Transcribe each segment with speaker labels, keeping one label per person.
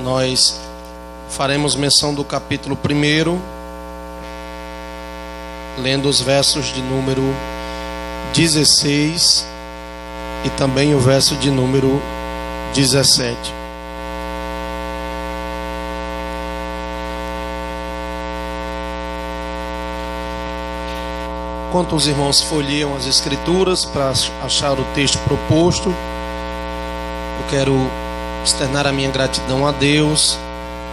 Speaker 1: Nós faremos menção do capítulo 1, lendo os versos de número 16 e também o verso de número 17. Enquanto os irmãos folheiam as escrituras para achar o texto proposto, eu quero externar a minha gratidão a Deus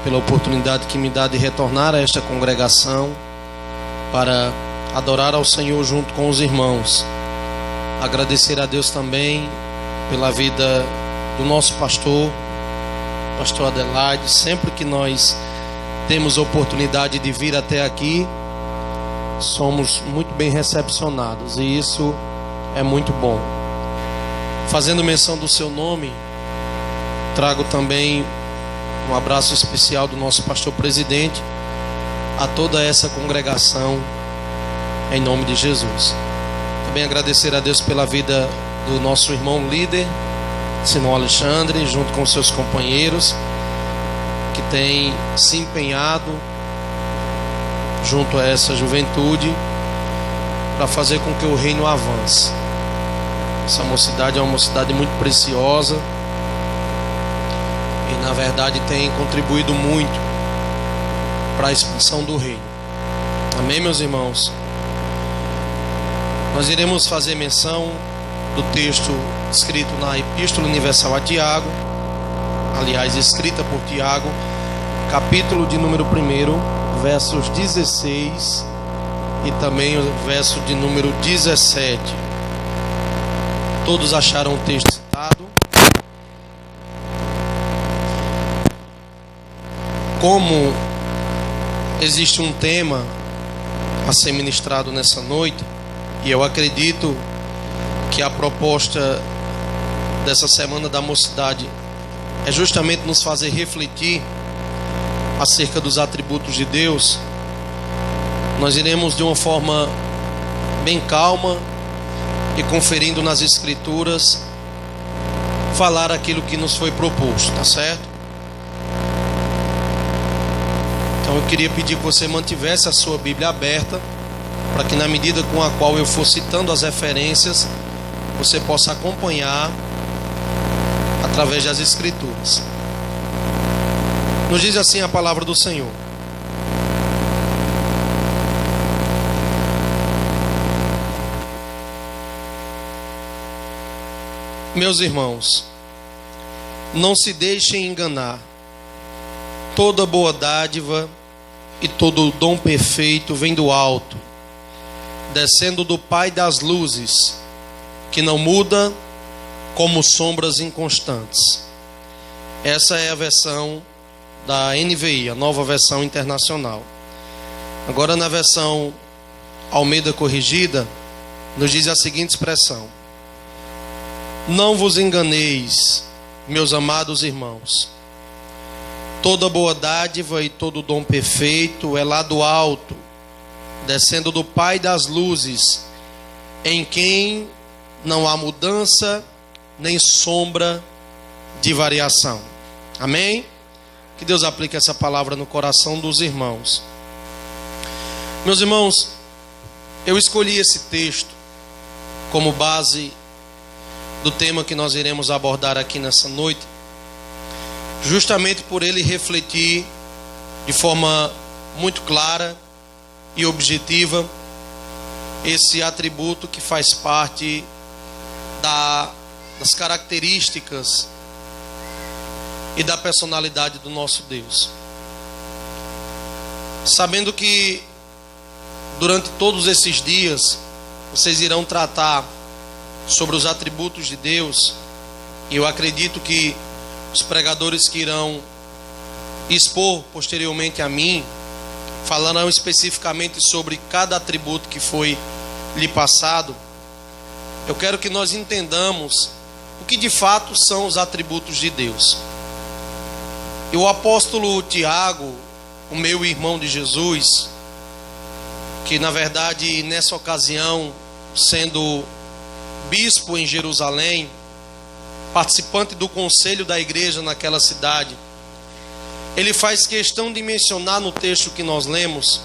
Speaker 1: pela oportunidade que me dá de retornar a esta congregação para adorar ao Senhor junto com os irmãos. Agradecer a Deus também pela vida do nosso pastor Adelaide. Sempre que nós temos a oportunidade de vir até aqui, somos muito bem recepcionados, e isso é muito bom. Fazendo menção do seu nome, trago também um abraço especial do nosso pastor presidente a toda essa congregação, em nome de Jesus. Também agradecer a Deus pela vida do nosso irmão líder, Simão Alexandre, junto com seus companheiros, que tem se empenhado junto a essa juventude para fazer com que o reino avance. Essa mocidade é uma mocidade muito preciosa e, na verdade, tem contribuído muito para a expansão do reino. Amém, meus irmãos? Nós iremos fazer menção do texto escrito na Epístola Universal a Tiago, aliás, escrita por Tiago, capítulo de número 1, versos 16 e também o verso de número 17. Todos acharam o texto citado? Como existe um tema a ser ministrado nessa noite, e eu acredito que a proposta dessa semana da mocidade é justamente nos fazer refletir acerca dos atributos de Deus, nós iremos de uma forma bem calma e conferindo nas escrituras falar aquilo que nos foi proposto, tá certo? Então eu queria pedir que você mantivesse a sua Bíblia aberta, para que na medida com a qual eu for citando as referências, você possa acompanhar através das escrituras. Nos diz assim a palavra do Senhor: meus irmãos, não se deixem enganar. Toda boa dádiva e todo dom perfeito vem do alto, descendo do Pai das luzes, que não muda como sombras inconstantes. Essa é a versão da NVI, a nova versão internacional. Agora, na versão Almeida corrigida, nos diz a seguinte expressão: não vos enganeis, meus amados irmãos. Toda boa dádiva e todo dom perfeito é lá do alto, descendo do Pai das luzes, em quem não há mudança nem sombra de variação. Amém? Que Deus aplique essa palavra no coração dos irmãos. Meus irmãos, eu escolhi esse texto como base do tema que nós iremos abordar aqui nessa noite, justamente por ele refletir de forma muito clara e objetiva esse atributo que faz parte das características e da personalidade do nosso Deus. Sabendo que durante todos esses dias vocês irão tratar sobre os atributos de Deus, e eu acredito que os pregadores que irão expor posteriormente a mim falarão especificamente sobre cada atributo que foi lhe passado. Eu quero que nós entendamos o que de fato são os atributos de Deus. E o apóstolo Tiago, o meu irmão de Jesus, que na verdade nessa ocasião, sendo bispo em Jerusalém, participante do conselho da igreja naquela cidade, ele faz questão de mencionar no texto que nós lemos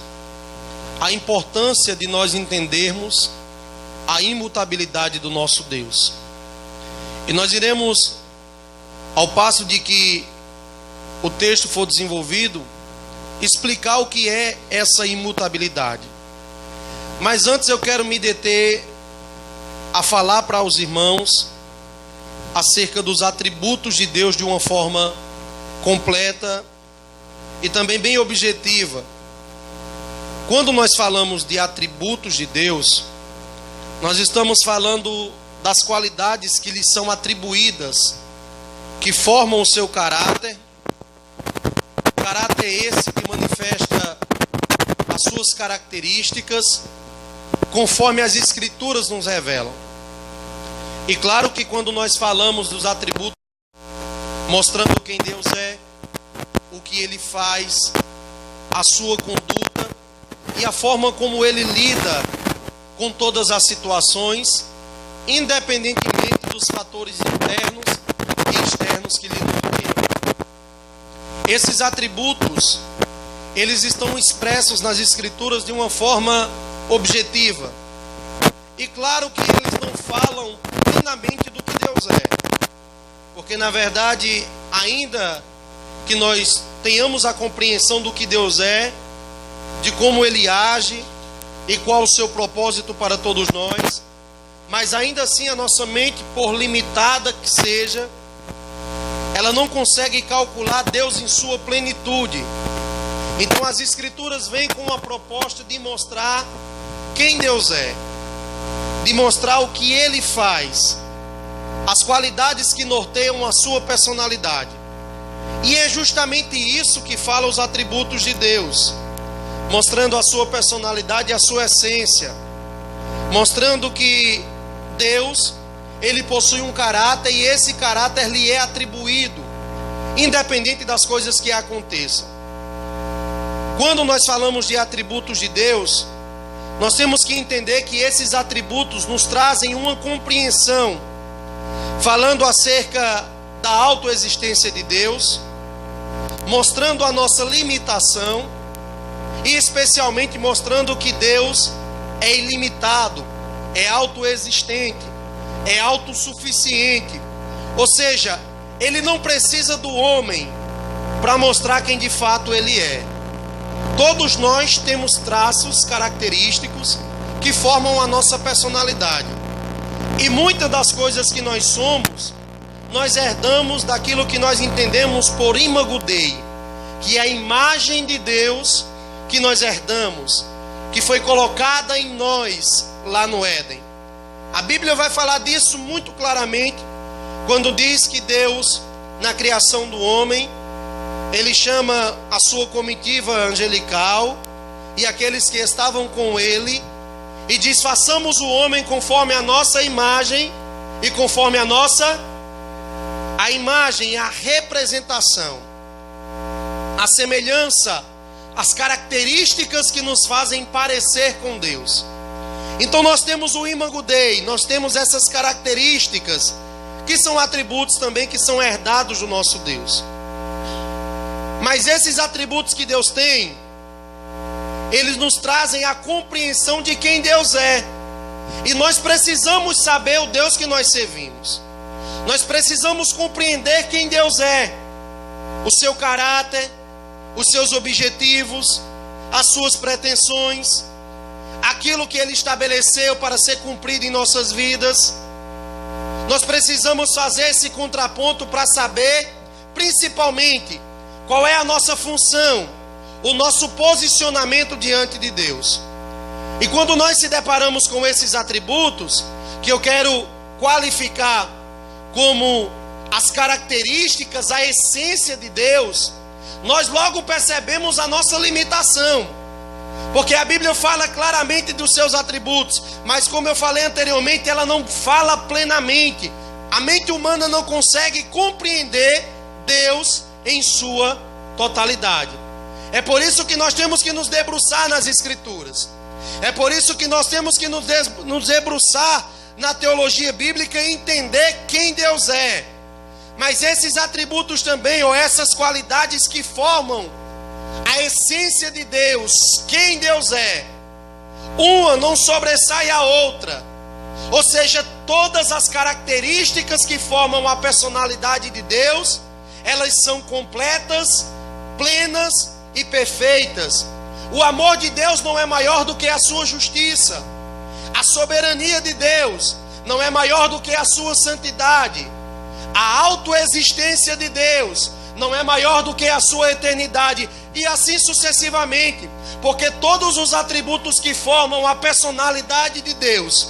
Speaker 1: a importância de nós entendermos a imutabilidade do nosso Deus. E nós iremos, ao passo de que o texto for desenvolvido, explicar o que é essa imutabilidade. Mas antes eu quero me deter a falar para os irmãos acerca dos atributos de Deus de uma forma completa e também bem objetiva. Quando nós falamos de atributos de Deus, nós estamos falando das qualidades que lhe são atribuídas, que formam o seu caráter. Caráter esse que manifesta as suas características, conforme as Escrituras nos revelam. E claro que quando nós falamos dos atributos, mostrando quem Deus é, o que Ele faz, a sua conduta e a forma como Ele lida com todas as situações, independentemente dos fatores internos e externos que lhe rodeiam. Esses atributos, eles estão expressos nas Escrituras de uma forma objetiva. E claro que eles não falam plenamente do que Deus é. Porque na verdade, ainda que nós tenhamos a compreensão do que Deus é, de como Ele age e qual o seu propósito para todos nós, mas ainda assim a nossa mente, por limitada que seja, ela não consegue calcular Deus em sua plenitude. Então as Escrituras vêm com uma proposta de mostrar quem Deus é, de mostrar o que Ele faz, as qualidades que norteiam a sua personalidade. E é justamente isso que fala os atributos de Deus, mostrando a sua personalidade e a sua essência, mostrando que Deus, Ele possui um caráter e esse caráter lhe é atribuído, independente das coisas que aconteçam. Quando nós falamos de atributos de Deus, nós temos que entender que esses atributos nos trazem uma compreensão, falando acerca da autoexistência de Deus, mostrando a nossa limitação e especialmente mostrando que Deus é ilimitado, é autoexistente, é autossuficiente. Ou seja, Ele não precisa do homem para mostrar quem de fato Ele é. Todos nós temos traços característicos que formam a nossa personalidade. E muitas das coisas que nós somos, nós herdamos daquilo que nós entendemos por imago Dei, que é a imagem de Deus que nós herdamos, que foi colocada em nós lá no Éden. A Bíblia vai falar disso muito claramente, quando diz que Deus, na criação do homem, Ele chama a sua comitiva angelical e aqueles que estavam com Ele, e diz: façamos o homem conforme a nossa imagem e conforme a nossa... A imagem é a representação, a semelhança, as características que nos fazem parecer com Deus. Então nós temos o imago Dei, nós temos essas características, que são atributos também que são herdados do nosso Deus. Mas esses atributos que Deus tem, eles nos trazem a compreensão de quem Deus é. E nós precisamos saber o Deus que nós servimos. Nós precisamos compreender quem Deus é, o seu caráter, os seus objetivos, as suas pretensões, aquilo que Ele estabeleceu para ser cumprido em nossas vidas. Nós precisamos fazer esse contraponto para saber, principalmente, qual é a nossa função, o nosso posicionamento diante de Deus. E quando nós se deparamos com esses atributos, que eu quero qualificar como as características, a essência de Deus, nós logo percebemos a nossa limitação. Porque a Bíblia fala claramente dos seus atributos, mas como eu falei anteriormente, ela não fala plenamente. A mente humana não consegue compreender Deus em sua totalidade. É por isso que nós temos que nos debruçar nas Escrituras. É por isso que nós temos que nos debruçar na teologia bíblica e entender quem Deus é. Mas esses atributos também, ou essas qualidades que formam a essência de Deus, quem Deus é, uma não sobressai a outra. Ou seja, todas as características que formam a personalidade de Deus, elas são completas, plenas e perfeitas. O amor de Deus não é maior do que a sua justiça. A soberania de Deus não é maior do que a sua santidade. A autoexistência de Deus não é maior do que a sua eternidade. E assim sucessivamente. Porque todos os atributos que formam a personalidade de Deus,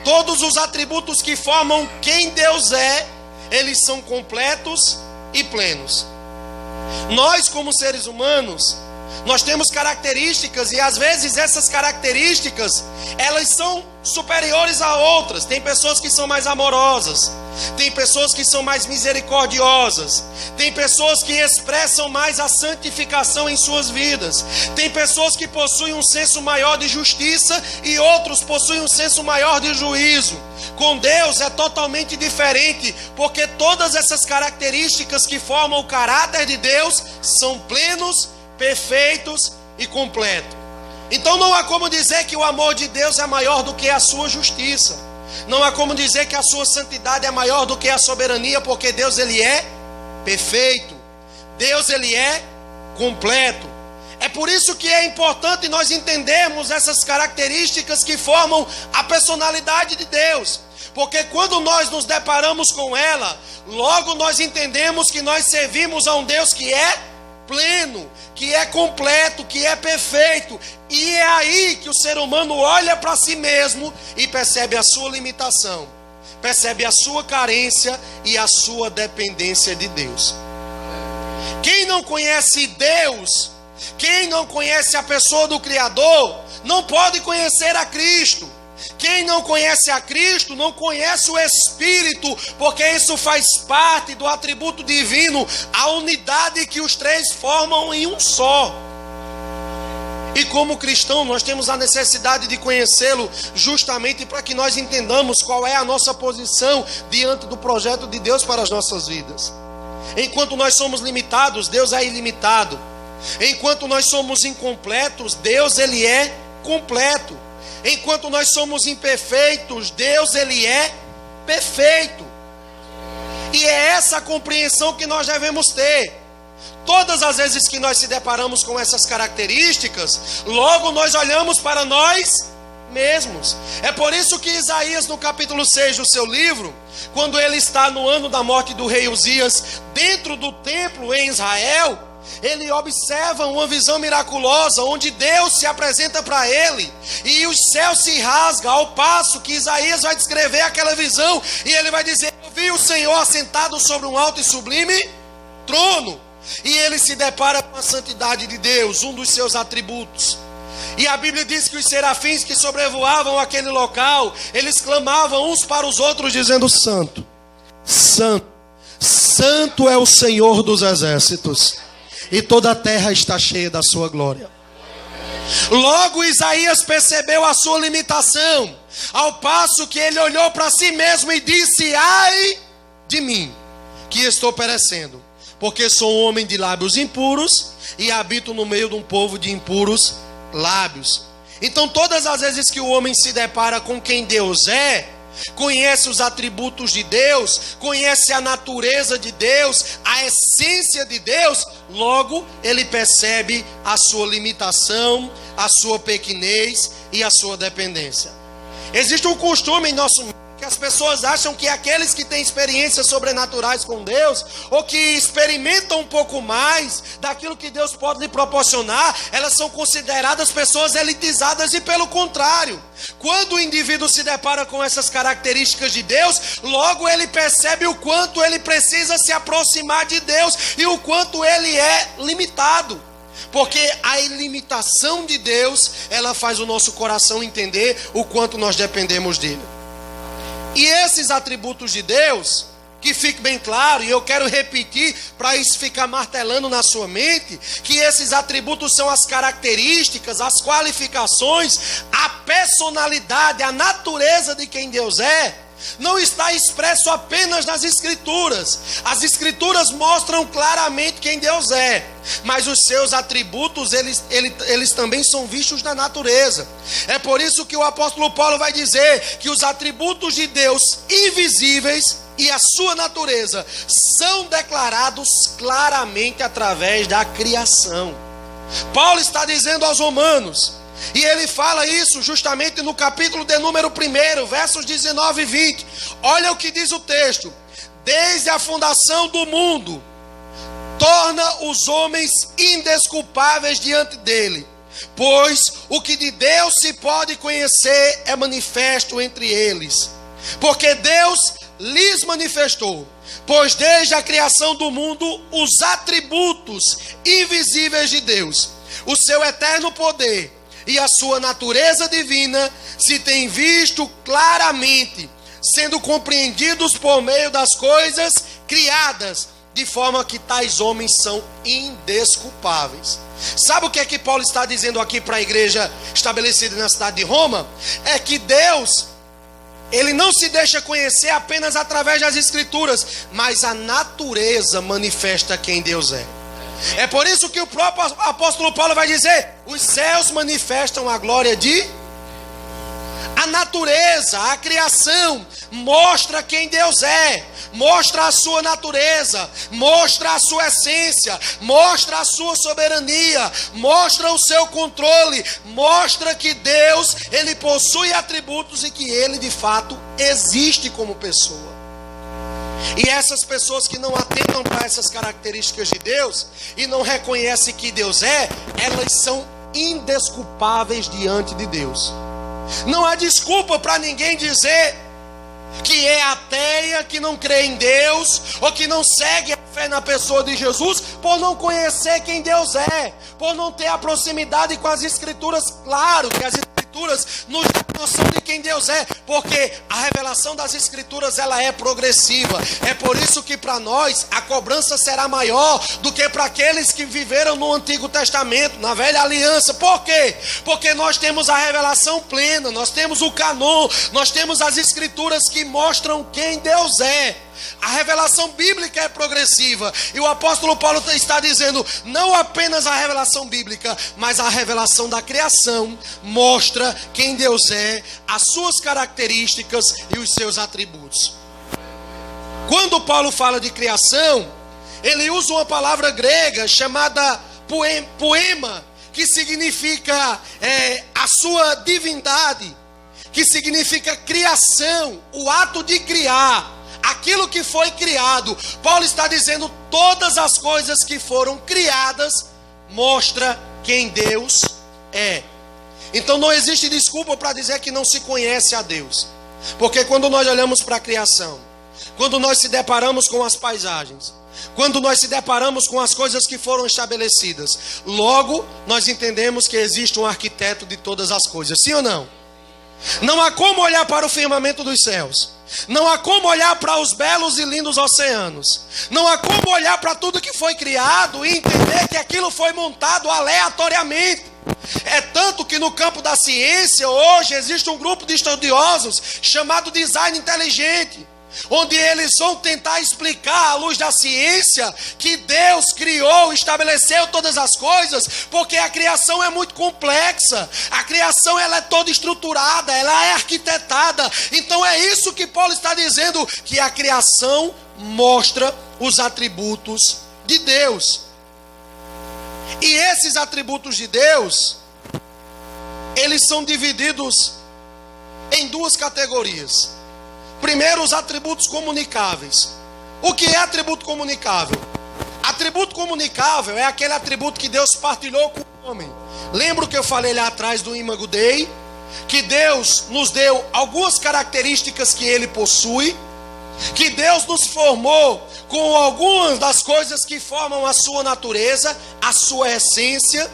Speaker 1: todos os atributos que formam quem Deus é, eles são completos e plenos. Nós, como seres humanos, nós temos características, e às vezes essas características, elas são superiores a outras. Tem pessoas que são mais amorosas, tem pessoas que são mais misericordiosas, tem pessoas que expressam mais a santificação em suas vidas, tem pessoas que possuem um senso maior de justiça e outros possuem um senso maior de juízo. Com Deus é totalmente diferente, porque todas essas características que formam o caráter de Deus são plenos, perfeitos e completos. Então não há como dizer que o amor de Deus é maior do que a sua justiça. Não há como dizer que a sua santidade é maior do que a soberania, porque Deus ele é perfeito. Deus ele é completo. É por isso que é importante nós entendermos essas características que formam a personalidade de Deus. Porque quando nós nos deparamos com ela, logo nós entendemos que nós servimos a um Deus que é pleno, que é completo, que é perfeito. E é aí que o ser humano olha para si mesmo e percebe a sua limitação, percebe a sua carência e a sua dependência de Deus. Quem não conhece Deus, quem não conhece a pessoa do Criador, não pode conhecer a Cristo. Quem não conhece a Cristo não conhece o Espírito, porque isso faz parte do atributo divino, a unidade que os três formam em um só. E como cristão, nós temos a necessidade de conhecê-lo justamente para que nós entendamos qual é a nossa posição diante do projeto de Deus para as nossas vidas. Enquanto nós somos limitados, Deus é ilimitado. Enquanto nós somos incompletos, Deus ele é completo. Enquanto nós somos imperfeitos, Deus ele é perfeito. E é essa a compreensão que nós devemos ter. Todas as vezes que nós se deparamos com essas características, logo nós olhamos para nós mesmos. É por isso que Isaías, no capítulo 6 do seu livro, quando ele está no ano da morte do rei Uzias, dentro do templo em Israel, ele observa uma visão miraculosa, onde Deus se apresenta para ele, e o céu se rasga, ao passo que Isaías vai descrever aquela visão, e ele vai dizer: eu vi o Senhor assentado sobre um alto e sublime trono. E ele se depara com a santidade de Deus, um dos seus atributos. E a Bíblia diz que os serafins que sobrevoavam aquele local, eles clamavam uns para os outros, dizendo: Santo, Santo, Santo é o Senhor dos exércitos, e toda a terra está cheia da sua glória. Logo Isaías percebeu a sua limitação, ao passo que ele olhou para si mesmo e disse: ai de mim, que estou perecendo, porque sou um homem de lábios impuros e habito no meio de um povo de impuros lábios. Então todas as vezes que o homem se depara com quem Deus é, conhece os atributos de Deus, conhece a natureza de Deus, a essência de Deus, logo ele percebe a sua limitação, a sua pequenez e a sua dependência. Existe um costume em nosso meio que as pessoas acham que aqueles que têm experiências sobrenaturais com Deus, ou que experimentam um pouco mais daquilo que Deus pode lhe proporcionar, elas são consideradas pessoas elitizadas. E pelo contrário, quando o indivíduo se depara com essas características de Deus, logo ele percebe o quanto ele precisa se aproximar de Deus e o quanto ele é limitado. Porque a ilimitação de Deus, ela faz o nosso coração entender o quanto nós dependemos dele. E esses atributos de Deus, que fique bem claro, e eu quero repetir para isso ficar martelando na sua mente, que esses atributos são as características, as qualificações, a personalidade, a natureza de quem Deus é. não está expresso apenas nas Escrituras. As Escrituras mostram claramente quem Deus é, mas os seus atributos, eles também são vistos na natureza. É por isso que o apóstolo Paulo vai dizer que os atributos de Deus invisíveis e a sua natureza são declarados claramente através da criação. Paulo está dizendo aos Romanos, e ele fala isso justamente no capítulo de número 1, versos 19 e 20. Olha o que diz o texto: desde a fundação do mundo, torna os homens indesculpáveis diante dele, pois o que de Deus se pode conhecer é manifesto entre eles, porque Deus lhes manifestou. Pois desde a criação do mundo, os atributos invisíveis de Deus, o seu eterno poder e a sua natureza divina se tem visto claramente, sendo compreendidos por meio das coisas criadas, de forma que tais homens são indesculpáveis. Sabe o que é que Paulo está dizendo aqui para a igreja estabelecida na cidade de Roma? É que Deus, ele não se deixa conhecer apenas através das Escrituras, mas a natureza manifesta quem Deus é. É por isso que o próprio apóstolo Paulo vai dizer: os céus manifestam a glória de... A natureza, a criação mostra quem Deus é, mostra a sua natureza, mostra a sua essência, mostra a sua soberania, mostra o seu controle, mostra que Deus, ele possui atributos e que ele de fato existe como pessoa. E essas pessoas que não atentam para essas características de Deus e não reconhecem que Deus é, elas são indesculpáveis diante de Deus. Não há desculpa para ninguém dizer que é ateia, que não crê em Deus, ou que não segue a fé na pessoa de Jesus, por não conhecer quem Deus é, por não ter a proximidade com as Escrituras. Claro que as Escrituras nos dão noção de quem Deus é, porque a revelação das Escrituras, ela é progressiva. É por isso que para nós a cobrança será maior do que para aqueles que viveram no Antigo Testamento, na Velha Aliança. Por quê? Porque nós temos a revelação plena, nós temos o canon, nós temos as Escrituras que mostram quem Deus é. A revelação bíblica é progressiva, e o apóstolo Paulo está dizendo, não apenas a revelação bíblica, mas a revelação da criação mostra quem Deus é, as suas características e os seus atributos. Quando Paulo fala de criação, ele usa uma palavra grega chamada poema, que significa a sua divindade, que significa criação, o ato de criar, aquilo que foi criado. Paulo está dizendo, todas as coisas que foram criadas mostra quem Deus é. Então não existe desculpa para dizer que não se conhece a Deus, porque quando nós olhamos para a criação, quando nós se deparamos com as paisagens, quando nós se deparamos com as coisas que foram estabelecidas, logo nós entendemos que existe um arquiteto de todas as coisas, sim ou não? Não há como olhar para o firmamento dos céus, não há como olhar para os belos e lindos oceanos, não há como olhar para tudo que foi criado e entender que aquilo foi montado aleatoriamente. É tanto que no campo da ciência hoje existe um grupo de estudiosos chamado design inteligente, onde eles vão tentar explicar à luz da ciência que Deus criou, estabeleceu todas as coisas, porque a criação é muito complexa, a criação ela é toda estruturada, ela é arquitetada. Então é isso que Paulo está dizendo, que a criação mostra os atributos de Deus. E esses atributos de Deus, eles são divididos em duas categoririas. Primeiro, os atributos comunicáveis. O que é atributo comunicável? Atributo comunicável é aquele atributo que Deus partilhou com o homem. Lembra o que eu falei lá atrás do Imago Dei? Que Deus nos deu algumas características que Ele possui, que Deus nos formou com algumas das coisas que formam a sua natureza, a sua essência.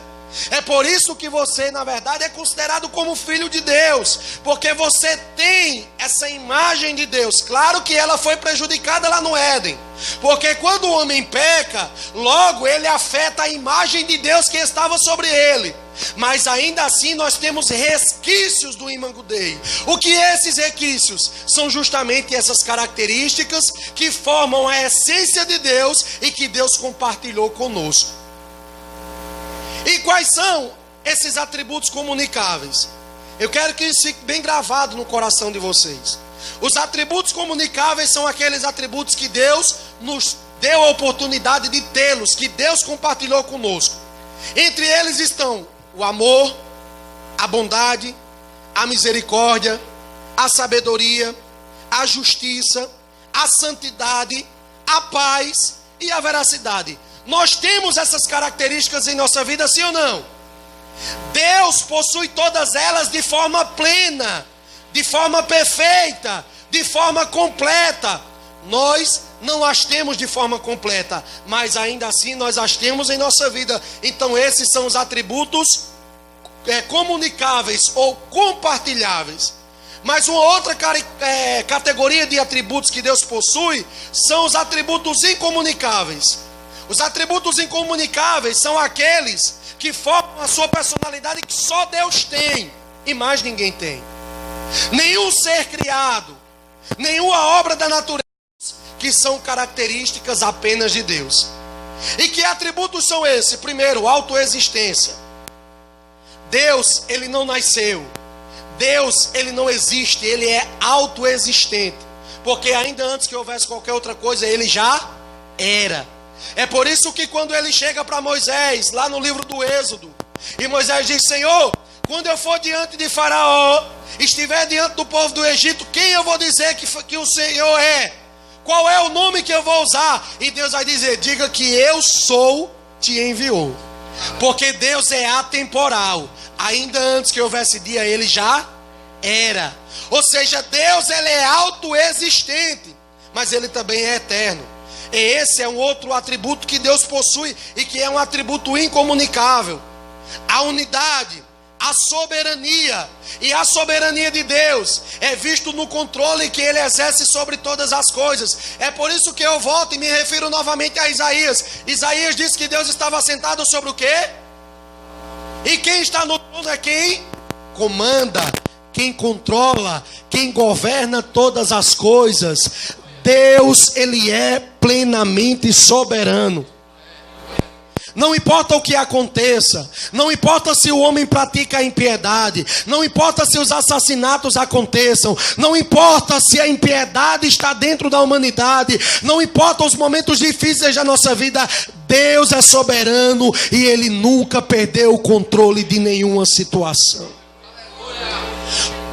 Speaker 1: É por isso que você, na verdade, é considerado como filho de Deus, porque você tem essa imagem de Deus. Claro que ela foi prejudicada lá no Éden, porque quando o homem peca, logo ele afeta a imagem de Deus que estava sobre ele. Mas ainda assim nós temos resquícios do Imango Dei. O que esses resquícios? São justamente essas características que formam a essência de Deus e que Deus compartilhou conosco. E quais são esses atributos comunicáveis? Eu quero que isso fique bem gravado no coração de vocês. Os atributos comunicáveis são aqueles atributos que Deus nos deu a oportunidade de tê-los, que Deus compartilhou conosco. Entre eles estão o amor, a bondade, a misericórdia, a sabedoria, a justiça, a santidade, a paz e a veracidade. Nós temos essas características em nossa vida, sim ou não? Deus possui todas elas de forma plena, de forma perfeita, de forma completa. Nós não as temos de forma completa, mas ainda assim nós as temos em nossa vida. Então esses são os atributos comunicáveis ou compartilháveis. Mas uma outra categoria de atributos que Deus possui são os atributos incomunicáveis. Os atributos incomunicáveis são aqueles que formam a sua personalidade que só Deus tem e mais ninguém tem. Nenhum ser criado, nenhuma obra da natureza, que são características apenas de Deus. E que atributos são esses? Primeiro, autoexistência. Deus, ele não nasceu. Deus, ele não existe, ele é autoexistente. Porque ainda antes que houvesse qualquer outra coisa, ele já era. É por isso que quando ele chega para Moisés, lá no livro do Êxodo, e Moisés diz: Senhor, quando eu for diante de Faraó, estiver diante do povo do Egito, quem eu vou dizer que o Senhor é? Qual é o nome que eu vou usar? E Deus vai dizer: diga que eu sou, te enviou. Porque Deus é atemporal. Ainda antes que houvesse dia, ele já era. Ou seja, Deus, ele é autoexistente, mas ele também é eterno. E esse é um outro atributo que Deus possui e que é um atributo incomunicável. A unidade, a soberania. E a soberania de Deus é visto no controle que ele exerce sobre todas as coisas. É por isso que eu volto e me refiro novamente a Isaías. Isaías diz que Deus estava sentado sobre o quê? E quem está no trono é quem comanda, quem controla, quem governa todas as coisas. Deus, ele é plenamente soberano. Não importa o que aconteça, não importa se o homem pratica a impiedade, não importa se os assassinatos aconteçam, não importa se a impiedade está dentro da humanidade, não importa os momentos difíceis da nossa vida, Deus é soberano e ele nunca perdeu o controle de nenhuma situação.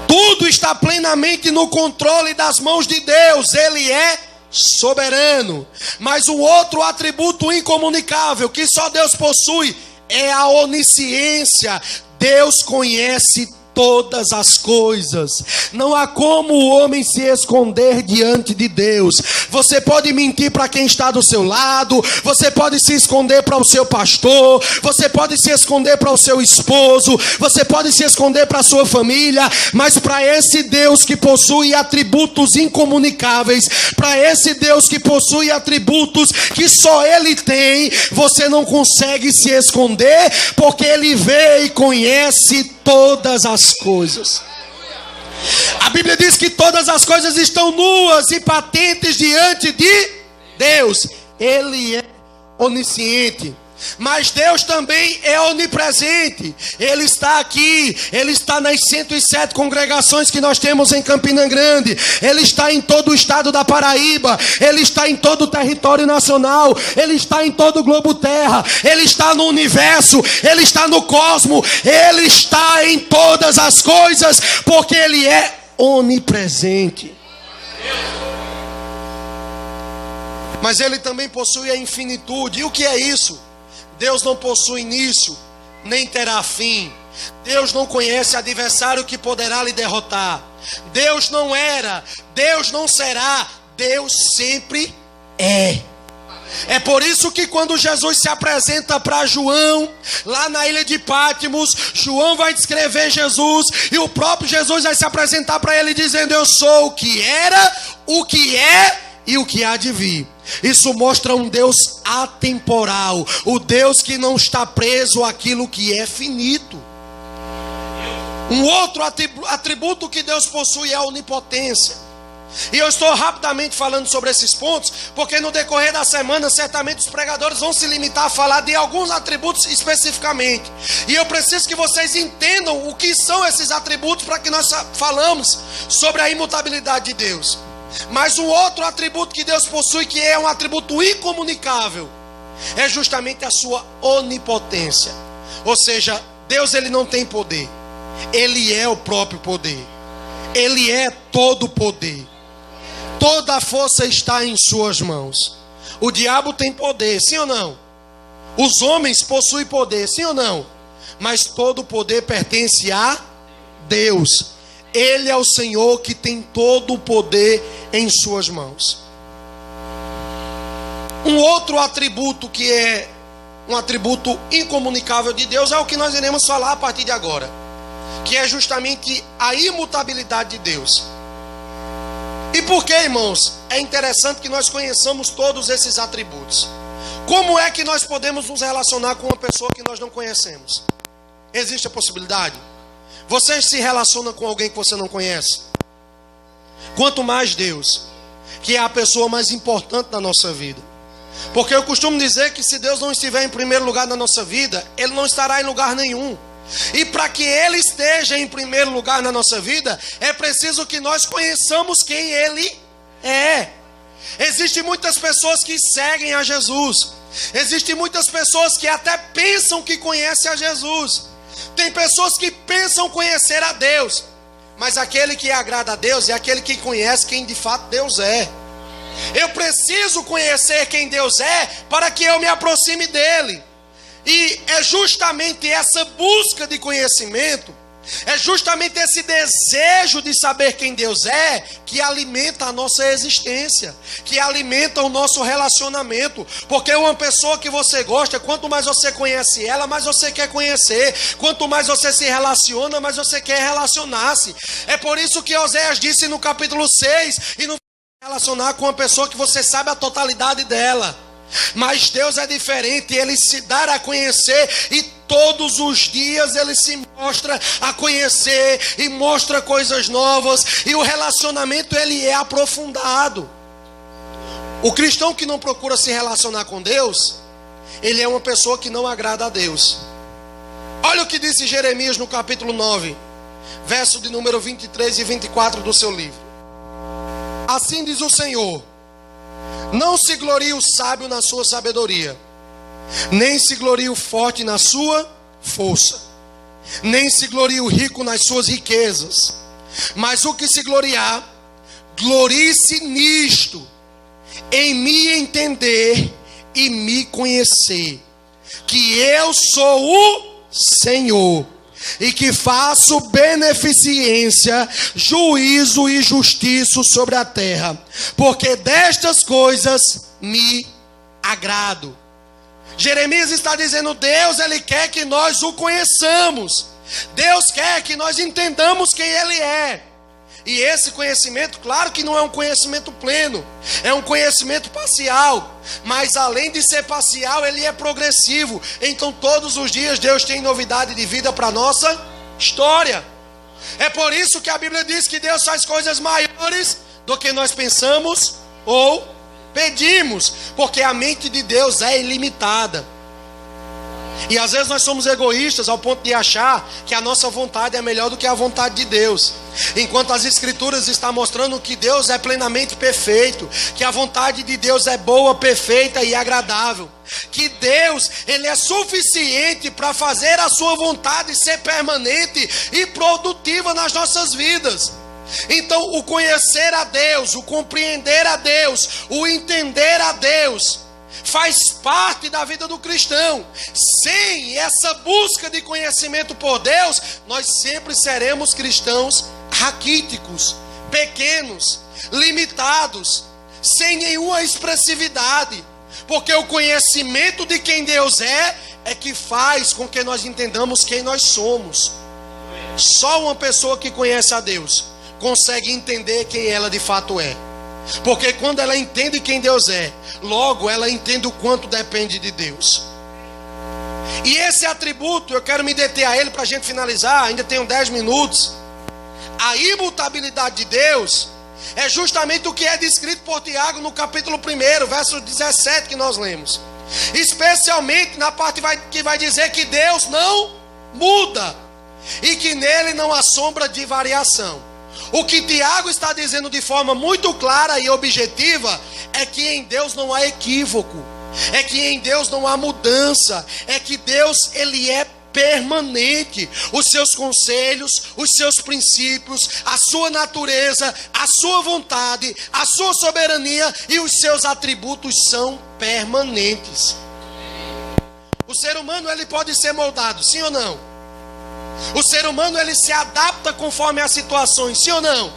Speaker 1: Tudo está plenamente no controle das mãos de Deus. Ele é soberano. Mas o outro atributo incomunicável que só Deus possui é a onisciência. Deus conhece todas as coisas. Não há como o homem se esconder diante de Deus. Você pode mentir para quem está do seu lado, você pode se esconder para o seu pastor, você pode se esconder para o seu esposo, você pode se esconder para a sua família, mas para esse Deus que possui atributos incomunicáveis, para esse Deus que possui atributos que só ele tem, você não consegue se esconder, porque ele vê e conhece todas as coisas. A Bíblia diz que todas as coisas estão nuas e patentes diante de Deus. Ele é onisciente, mas Deus também é onipresente. Ele está aqui, ele está nas 107 congregações que nós temos em Campina Grande, ele está em todo o estado da Paraíba, ele está em todo o território nacional, ele está em todo o globo terra, ele está no universo, ele está no cosmos, ele está em todas as coisas, porque ele é onipresente. Mas ele também possui a infinitude. E o que é isso? Deus não possui início, nem terá fim. Deus não conhece adversário que poderá lhe derrotar. Deus não era, Deus não será, Deus sempre é. É por isso que quando Jesus se apresenta para João, lá na ilha de Patmos, João vai descrever Jesus, e o próprio Jesus vai se apresentar para ele dizendo: eu sou o que era, o que é e o que há de vir. Isso mostra um Deus atemporal, o Deus que não está preso àquilo que é finito. Um outro atributo que Deus possui é a onipotência. E eu estou rapidamente falando sobre esses pontos, porque no decorrer da semana, certamente os pregadores vão se limitar a falar de alguns atributos especificamente. E eu preciso que vocês entendam o que são esses atributos para que nós falamos sobre a imutabilidade de Deus. Mas um outro atributo que Deus possui, que é um atributo incomunicável, é justamente a sua onipotência. Ou seja, Deus ele não tem poder, Ele é o próprio poder. Ele é todo poder. Toda a força está em suas mãos. O diabo tem poder, sim ou não? Os homens possuem poder, sim ou não? Mas todo o poder pertence a Deus. Ele é o Senhor que tem todo o poder em suas mãos. Um outro atributo que é um atributo incomunicável de Deus é o que nós iremos falar a partir de agora, que é justamente a imutabilidade de Deus. E por que, irmãos, é interessante que nós conheçamos todos esses atributos? Como é que nós podemos nos relacionar com uma pessoa que nós não conhecemos? Existe a possibilidade? Você se relaciona com alguém que você não conhece? Quanto mais Deus, que é a pessoa mais importante da nossa vida. Porque eu costumo dizer que se Deus não estiver em primeiro lugar na nossa vida, Ele não estará em lugar nenhum. E para que Ele esteja em primeiro lugar na nossa vida, é preciso que nós conheçamos quem Ele é. Existem muitas pessoas que seguem a Jesus. Existem muitas pessoas que até pensam que conhecem a Jesus. Tem pessoas que pensam conhecer a Deus. Mas aquele que agrada a Deus é aquele que conhece quem de fato Deus é. Eu preciso conhecer quem Deus é para que eu me aproxime dele. E é justamente essa busca de conhecimento, é justamente esse desejo de saber quem Deus é, que alimenta a nossa existência, que alimenta o nosso relacionamento. Porque uma pessoa que você gosta, quanto mais você conhece ela, mais você quer conhecer. Quanto mais você se relaciona, mais você quer relacionar-se. É por isso que Oséias disse no capítulo 6, e não relacionar com uma pessoa que você sabe a totalidade dela. Mas Deus é diferente, Ele se dá a conhecer e todos os dias Ele se mostra a conhecer e mostra coisas novas, e o relacionamento ele é aprofundado. O cristão que não procura se relacionar com Deus, ele é uma pessoa que não agrada a Deus. Olha o que disse Jeremias no capítulo 9, verso de número 23 e 24 do seu livro. Assim diz o Senhor: não se glorie o sábio na sua sabedoria, nem se glorie o forte na sua força, nem se glorie o rico nas suas riquezas. Mas o que se gloriar, glorie-se nisto, em me entender e me conhecer, que eu sou o Senhor, e que faço beneficência, juízo e justiça sobre a terra, porque destas coisas me agrado. Jeremias está dizendo: Deus ele quer que nós o conheçamos. Deus quer que nós entendamos quem Ele é. E esse conhecimento, claro que não é um conhecimento pleno, é um conhecimento parcial. Mas além de ser parcial, ele é progressivo. Então todos os dias Deus tem novidade de vida para a nossa história. É por isso que a Bíblia diz que Deus faz coisas maiores do que nós pensamos ou pedimos. Porque a mente de Deus é ilimitada. E às vezes nós somos egoístas ao ponto de achar que a nossa vontade é melhor do que a vontade de Deus. Enquanto as Escrituras estão mostrando que Deus é plenamente perfeito, que a vontade de Deus é boa, perfeita e agradável. Que Deus, Ele é suficiente para fazer a sua vontade ser permanente e produtiva nas nossas vidas. Então o conhecer a Deus, o compreender a Deus, o entender a Deus, faz parte da vida do cristão. Sem essa busca de conhecimento por Deus, nós sempre seremos cristãos raquíticos, pequenos, limitados, sem nenhuma expressividade. Porque o conhecimento de quem Deus é que faz com que nós entendamos quem nós somos. Só uma pessoa que conhece a Deus consegue entender quem ela de fato é. Porque quando ela entende quem Deus é, logo ela entende o quanto depende de Deus. E esse atributo, eu quero me deter a ele para a gente finalizar, ainda tenho 10 minutos. A imutabilidade de Deus é justamente o que é descrito por Tiago no capítulo 1, verso 17 que nós lemos. Especialmente na parte que vai dizer que Deus não muda e que nele não há sombra de variação. O que Tiago está dizendo de forma muito clara e objetiva é que em Deus não há equívoco, é que em Deus não há mudança, é que Deus ele é permanente. Os seus conselhos, os seus princípios, a sua natureza, a sua vontade, a sua soberania e os seus atributos são permanentes. O ser humano ele pode ser moldado, sim ou não? O ser humano ele se adapta conforme as situações, sim ou não?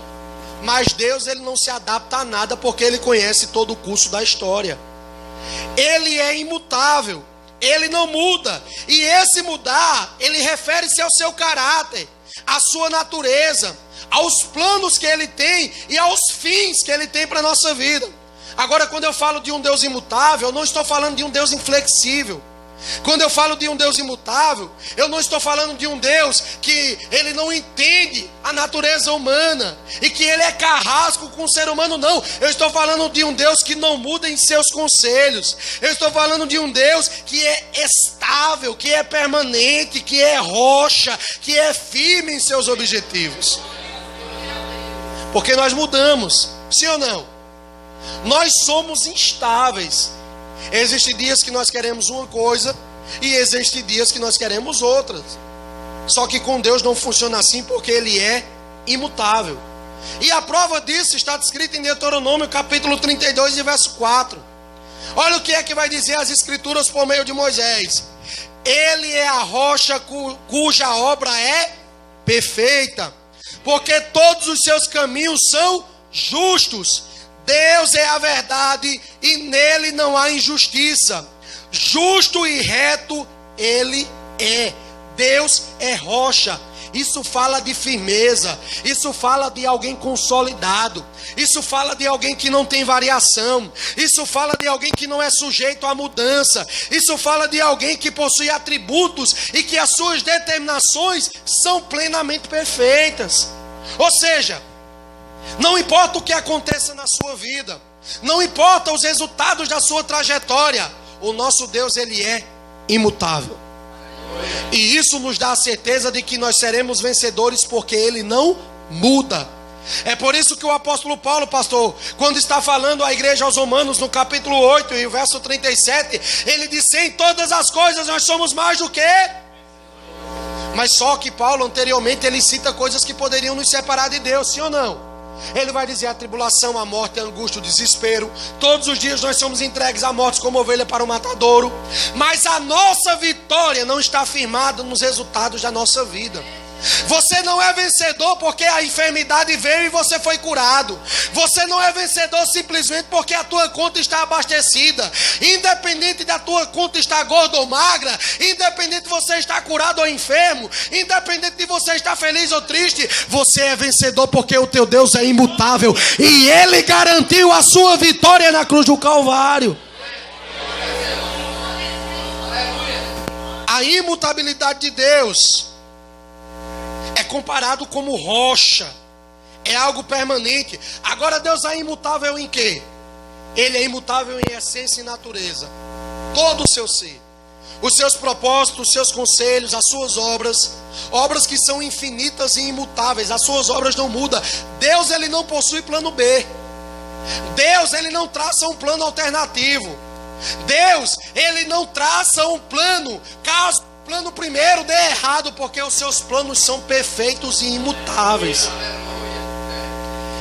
Speaker 1: Mas Deus ele não se adapta a nada porque ele conhece todo o curso da história. Ele é imutável, ele não muda. E esse mudar, ele refere-se ao seu caráter, à sua natureza, aos planos que ele tem e aos fins que ele tem para a nossa vida. Agora, quando eu falo de um Deus imutável, eu não estou falando de um Deus inflexível. Quando eu falo de um Deus imutável, eu não estou falando de um Deus que ele não entende a natureza humana e que ele é carrasco com o ser humano, não. Eu estou falando de um Deus que não muda em seus conselhos. Eu estou falando de um Deus que é estável, que é permanente, que é rocha, que é firme em seus objetivos. Porque nós mudamos, sim ou não? Nós somos instáveis. Existem dias que nós queremos uma coisa e existem dias que nós queremos outras. Só que com Deus não funciona assim porque Ele é imutável. E a prova disso está descrita em Deuteronômio capítulo 32 e verso 4. Olha o que é que vai dizer as escrituras por meio de Moisés. Ele é a rocha cuja obra é perfeita, porque todos os seus caminhos são justos. Deus é a verdade e nele não há injustiça. Justo e reto Ele é. Deus é rocha. Isso fala de firmeza. Isso fala de alguém consolidado. Isso fala de alguém que não tem variação. Isso fala de alguém que não é sujeito à mudança. Isso fala de alguém que possui atributos e que as suas determinações são plenamente perfeitas. Ou seja, não importa o que aconteça na sua vida, não importa os resultados da sua trajetória, o nosso Deus ele é imutável. E isso nos dá a certeza de que nós seremos vencedores porque Ele não muda. É por isso que o apóstolo Paulo, pastor, quando está falando à igreja aos Romanos no capítulo 8 e o verso 37, ele diz: em todas as coisas nós somos mais do que... Mas só que Paulo anteriormente ele cita coisas que poderiam nos separar de Deus, sim ou não? Ele vai dizer a tribulação, a morte, a angústia, o desespero. Todos os dias nós somos entregues à morte como ovelha para o matadouro. Mas a nossa vitória não está firmada nos resultados da nossa vida. Você não é vencedor porque a enfermidade veio e você foi curado. Você não é vencedor simplesmente porque a tua conta está abastecida. Independente da tua conta estar gorda ou magra, independente de você estar curado ou enfermo, independente de você estar feliz ou triste, você é vencedor porque o teu Deus é imutável e Ele garantiu a sua vitória na cruz do Calvário. A imutabilidade de Deus é comparado como rocha, é algo permanente. Agora Deus é imutável em quê? Ele é imutável em essência e natureza. Todo o seu ser, os seus propósitos, os seus conselhos, as suas obras, obras que são infinitas e imutáveis. As suas obras não mudam. Deus ele não possui plano B. Deus ele não traça um plano alternativo. Deus ele não traça um plano caso o plano primeiro dê errado, porque os seus planos são perfeitos e imutáveis.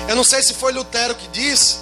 Speaker 1: Eu não sei se foi Lutero que disse,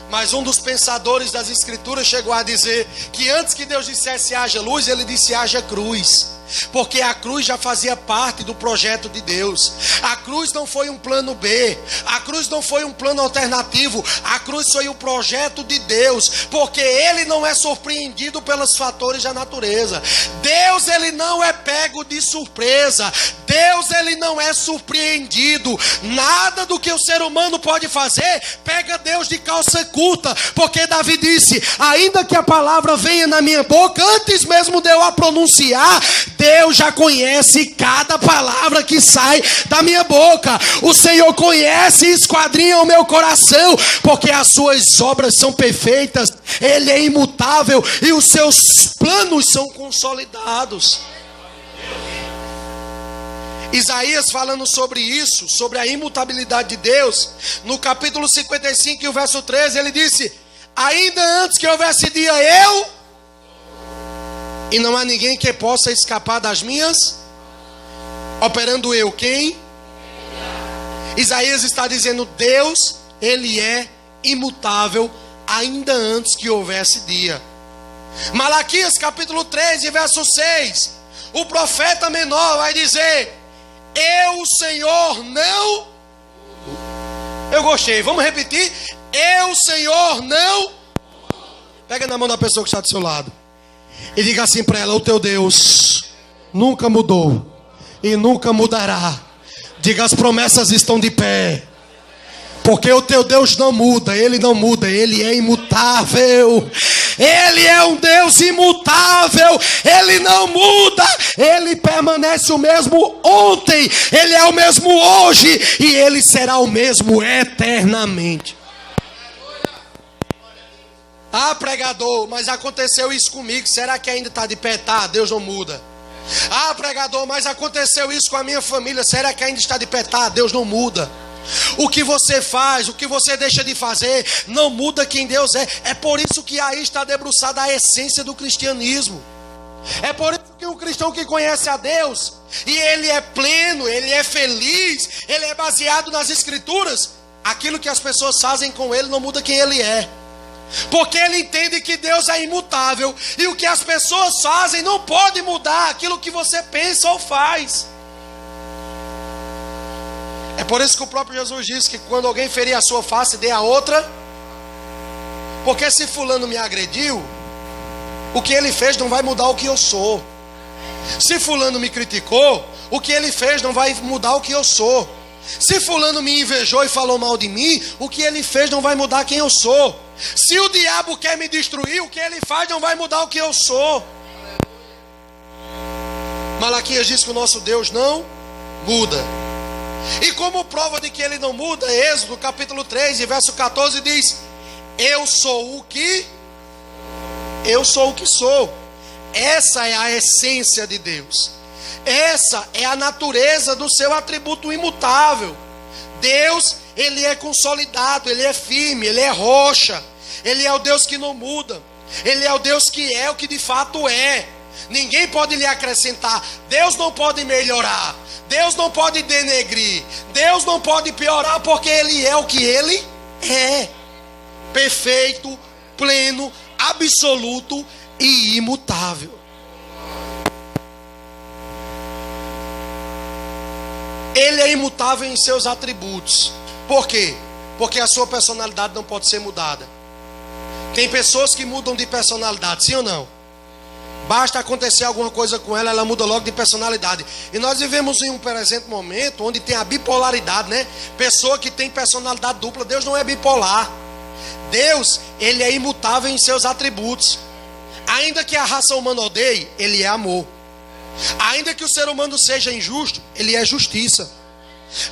Speaker 1: mas um dos pensadores das escrituras chegou a dizer que antes que Deus dissesse haja luz, ele disse haja cruz. Porque a cruz já fazia parte do projeto de Deus. A cruz não foi um plano B. A cruz não foi um plano alternativo. A cruz foi o projeto de Deus. Porque Ele não é surpreendido pelos fatores da natureza. Deus, Ele não é pego de surpresa. Deus, Ele não é surpreendido. Nada do que o ser humano pode fazer pega Deus de calça curta. Porque Davi disse: ainda que a palavra venha na minha boca, antes mesmo de eu a pronunciar, Deus já conhece cada palavra que sai da minha boca. O Senhor conhece e esquadrinha o meu coração, porque as suas obras são perfeitas, Ele é imutável e os seus planos são consolidados. Isaías, falando sobre isso, sobre a imutabilidade de Deus, no capítulo 55 e o verso 13, ele disse: ainda antes que houvesse dia, e não há ninguém que possa escapar das minhas, operando eu, quem? Isaías está dizendo: Deus, Ele é imutável, ainda antes que houvesse dia. Malaquias capítulo 13, verso 6, o profeta menor vai dizer: eu, Senhor, não... Eu gostei, vamos repetir: eu, Senhor, não... Pega na mão da pessoa que está do seu lado e diga assim para ela: o teu Deus nunca mudou e nunca mudará. Diga: as promessas estão de pé, porque o teu Deus não muda. Ele não muda, Ele é imutável. Ele é um Deus imutável. Ele não muda. Ele permanece o mesmo ontem, Ele é o mesmo hoje e Ele será o mesmo eternamente. Ah, pregador, mas aconteceu isso comigo, será que ainda está de pé? Tá, Deus não muda. Ah, pregador, mas aconteceu isso com a minha família, será que ainda está de pé? Tá, Deus não muda. O que você faz, o que você deixa de fazer, não muda quem Deus é. É por isso que aí está debruçada a essência do cristianismo. É por isso que um cristão que conhece a Deus, e ele é pleno, ele é feliz, ele é baseado nas escrituras, aquilo que as pessoas fazem com ele não muda quem ele é. Porque ele entende que Deus é imutável, e o que as pessoas fazem não pode mudar aquilo que você pensa ou faz. É por isso que o próprio Jesus disse que quando alguém ferir a sua face, dê a outra. Porque se fulano me agrediu, o que ele fez não vai mudar o que eu sou. Se fulano me criticou, o que ele fez não vai mudar o que eu sou. Se fulano me invejou e falou mal de mim, o que ele fez não vai mudar quem eu sou. Se o diabo quer me destruir, o que ele faz não vai mudar o que eu sou. Malaquias diz que o nosso Deus não muda. E como prova de que Ele não muda, Êxodo capítulo 3 e verso 14 diz: eu sou o que sou. Essa é a essência de Deus. Essa é a natureza do seu atributo imutável. Deus, Ele é consolidado, Ele é firme, Ele é rocha. Ele é o Deus que não muda. Ele é o Deus que é o que de fato é. Ninguém pode lhe acrescentar. Deus não pode melhorar. Deus não pode denegrir. Deus não pode piorar, porque Ele é o que Ele é. Perfeito, pleno, absoluto e imutável. Ele é imutável em seus atributos. Por quê? Porque a sua personalidade não pode ser mudada. Tem pessoas que mudam de personalidade, sim ou não? Basta acontecer alguma coisa com ela, ela muda logo de personalidade. E nós vivemos em um presente momento onde tem a bipolaridade, né? Pessoa que tem personalidade dupla. Deus não é bipolar. Deus, Ele é imutável em seus atributos. Ainda que a raça humana odeie, Ele é amor. Ainda que o ser humano seja injusto, Ele é justiça.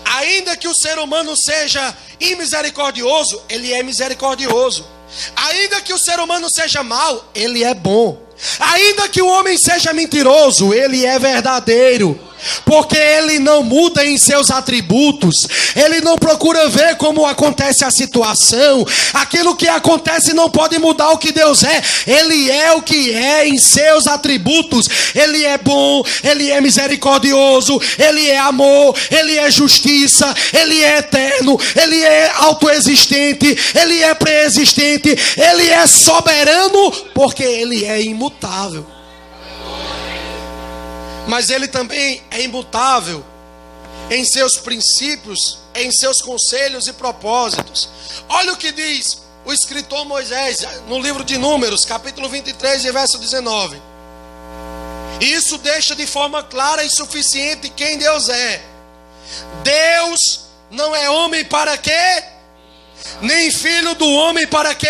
Speaker 1: Ainda que o ser humano seja imisericordioso, Ele é misericordioso. Ainda que o ser humano seja mau, Ele é bom. Ainda que o homem seja mentiroso, Ele é verdadeiro. Porque Ele não muda em seus atributos. Ele não procura ver como acontece a situação. Aquilo que acontece não pode mudar o que Deus é. Ele é o que é em seus atributos. Ele é bom, Ele é misericordioso, Ele é amor, Ele é justiça, Ele é eterno, Ele é autoexistente, Ele é preexistente, Ele é soberano, porque Ele é imutável. mas ele também é imutável em seus princípios, em seus conselhos e propósitos. Olha o que diz o escritor Moisés no livro de Números, capítulo 23 e verso 19. Isso deixa de forma clara e suficiente quem Deus é. Deus não é homem para quê? Nem filho do homem para quê?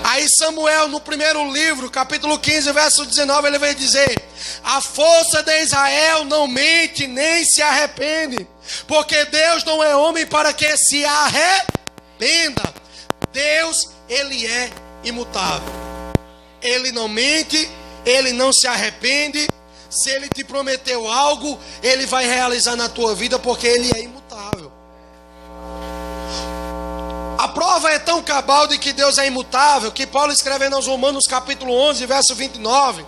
Speaker 1: Aí Samuel, no primeiro livro, capítulo 15, verso 19, ele vai dizer: a força de Israel não mente nem se arrepende, porque Deus não é homem para que se arrependa. Deus, ele é imutável. Ele não mente, ele não se arrepende. Se ele te prometeu algo, ele vai realizar na tua vida, porque ele é imutável. A prova é tão cabal de que Deus é imutável, que Paulo, escrevendo aos Romanos capítulo 11, verso 29,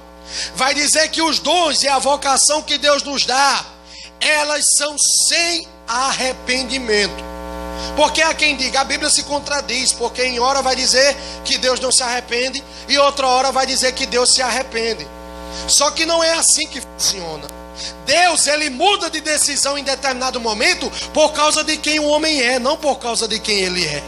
Speaker 1: vai dizer que os dons e a vocação que Deus nos dá, elas são sem arrependimento. Porque há quem diga, a Bíblia se contradiz, porque em hora vai dizer que Deus não se arrepende, e outra hora vai dizer que Deus se arrepende. Só que não é assim que funciona. Deus, ele muda de decisão em determinado momento por causa de quem o homem é, não por causa de quem ele é.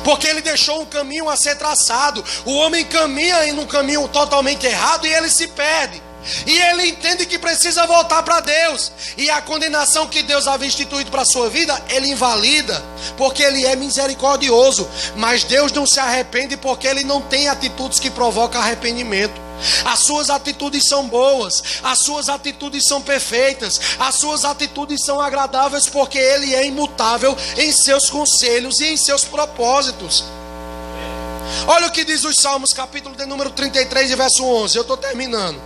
Speaker 1: Porque ele deixou um caminho a ser traçado. O homem caminha em um caminho totalmente errado e ele se perde. E ele entende que precisa voltar para Deus. E a condenação que Deus havia instituído para a sua vida, ele invalida, porque ele é misericordioso. Mas Deus não se arrepende, porque ele não tem atitudes que provocam arrependimento. As suas atitudes são boas, as suas atitudes são perfeitas, as suas atitudes são agradáveis, porque ele é imutável em seus conselhos e em seus propósitos. Olha o que diz os Salmos, capítulo de número 33 e verso 11. Eu estou terminando.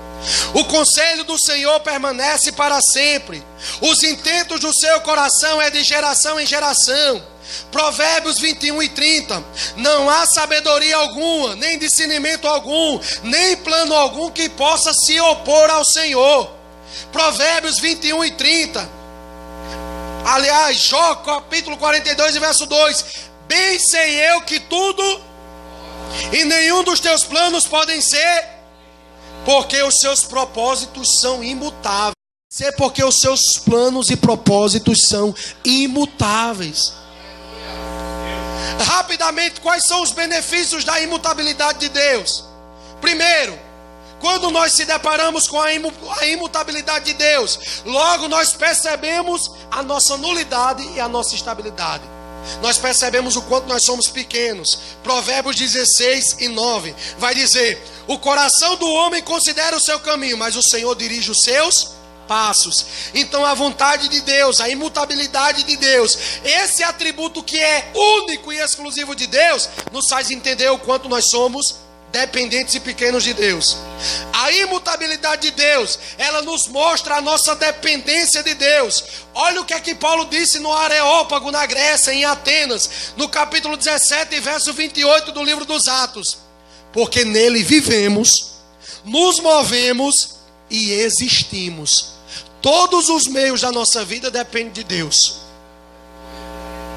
Speaker 1: O conselho do Senhor permanece para sempre, os intentos do seu coração é de geração em geração. Provérbios 21 e 30. Não há sabedoria alguma, nem discernimento algum, nem plano algum que possa se opor ao Senhor. Provérbios 21 e 30. Aliás, Jó capítulo 42 e verso 2. Bem sei eu que tudo e nenhum dos teus planos podem ser, porque os seus propósitos são imutáveis. É porque os seus planos e propósitos são imutáveis. Rapidamente, quais são os benefícios da imutabilidade de Deus? Primeiro, quando nós se deparamos com a imutabilidade de Deus, logo nós percebemos a nossa nulidade e a nossa estabilidade. Nós percebemos o quanto nós somos pequenos. Provérbios 16 e 9 vai dizer: o coração do homem considera o seu caminho, mas o Senhor dirige os seus passos. Então a vontade de Deus, a imutabilidade de Deus, esse atributo que é único e exclusivo de Deus, nos faz entender o quanto nós somos dependentes e pequenos de Deus. A imutabilidade de Deus, ela nos mostra a nossa dependência de Deus. Olha o que é que Paulo disse no Areópago, na Grécia, em Atenas, no capítulo 17, verso 28 do livro dos Atos. Porque nele vivemos, nos movemos e existimos. Todos os meios da nossa vida dependem de Deus.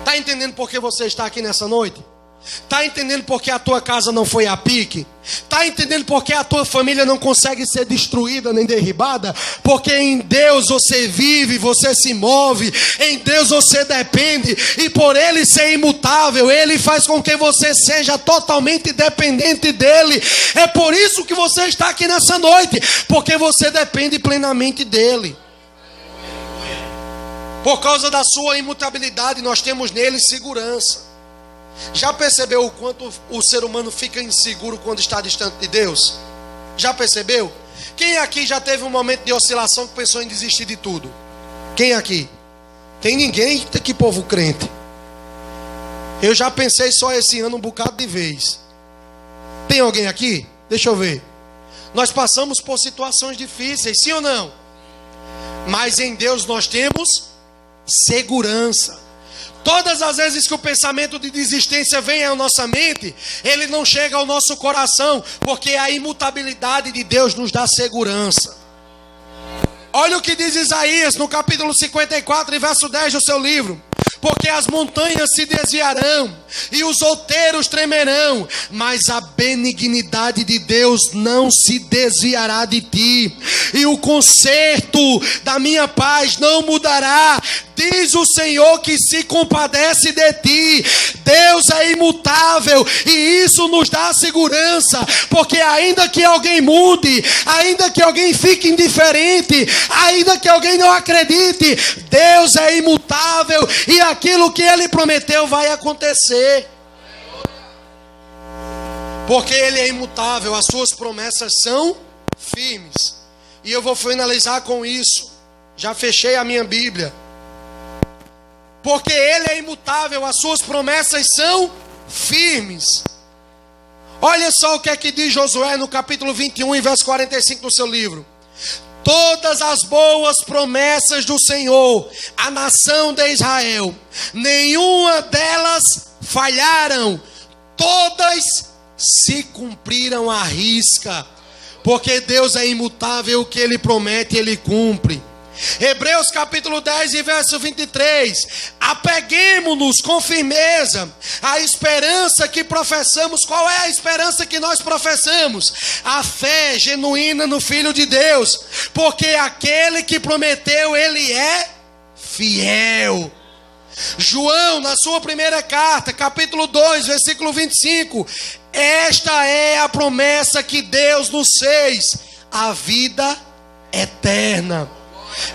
Speaker 1: Está entendendo por que você está aqui nessa noite? Está entendendo por que a tua casa não foi a pique? Está entendendo por que a tua família não consegue ser destruída nem derribada? Porque em Deus você vive, você se move, em Deus você depende, e por Ele ser imutável, Ele faz com que você seja totalmente dependente dEle. É por isso que você está aqui nessa noite, porque você depende plenamente dEle. Por causa da sua imutabilidade, nós temos nele segurança. Já percebeu o quanto o ser humano fica inseguro quando está distante de Deus? Já percebeu? Quem aqui já teve um momento de oscilação que pensou em desistir de tudo? Quem aqui? Tem ninguém? Que povo crente. Eu já pensei só esse ano um bocado de vez. Tem alguém aqui? Deixa eu ver. Nós passamos por situações difíceis, sim ou não? Mas em Deus nós temos segurança. Todas as vezes que o pensamento de desistência vem à nossa mente, ele não chega ao nosso coração, porque a imutabilidade de Deus nos dá segurança. Olha o que diz Isaías no capítulo 54 e verso 10 do seu livro: porque as montanhas se desviarão e os outeiros tremerão, mas a benignidade de Deus não se desviará de ti, e o conserto da minha paz não mudará, diz o Senhor que se compadece de ti. Deus é imutável, e isso nos dá segurança, porque ainda que alguém mude, ainda que alguém fique indiferente, ainda que alguém não acredite, Deus é imutável, e aquilo que Ele prometeu vai acontecer. Porque Ele é imutável, as suas promessas são firmes. E eu vou finalizar com isso. Já fechei a minha Bíblia. Porque Ele é imutável, as suas promessas são firmes. Olha só o que é que diz Josué no capítulo 21 e verso 45 do seu livro. Todas as boas promessas do Senhor, a nação de Israel, nenhuma delas falharam, todas se cumpriram à risca, porque Deus é imutável, o que Ele promete, Ele cumpre. Hebreus capítulo 10 e verso 23, apeguemo-nos com firmeza à esperança que professamos. Qual é a esperança que nós professamos? A fé genuína no Filho de Deus, porque aquele que prometeu, Ele é fiel. João, na sua primeira carta, capítulo 2, versículo 25, esta é a promessa que Deus nos fez, a vida eterna.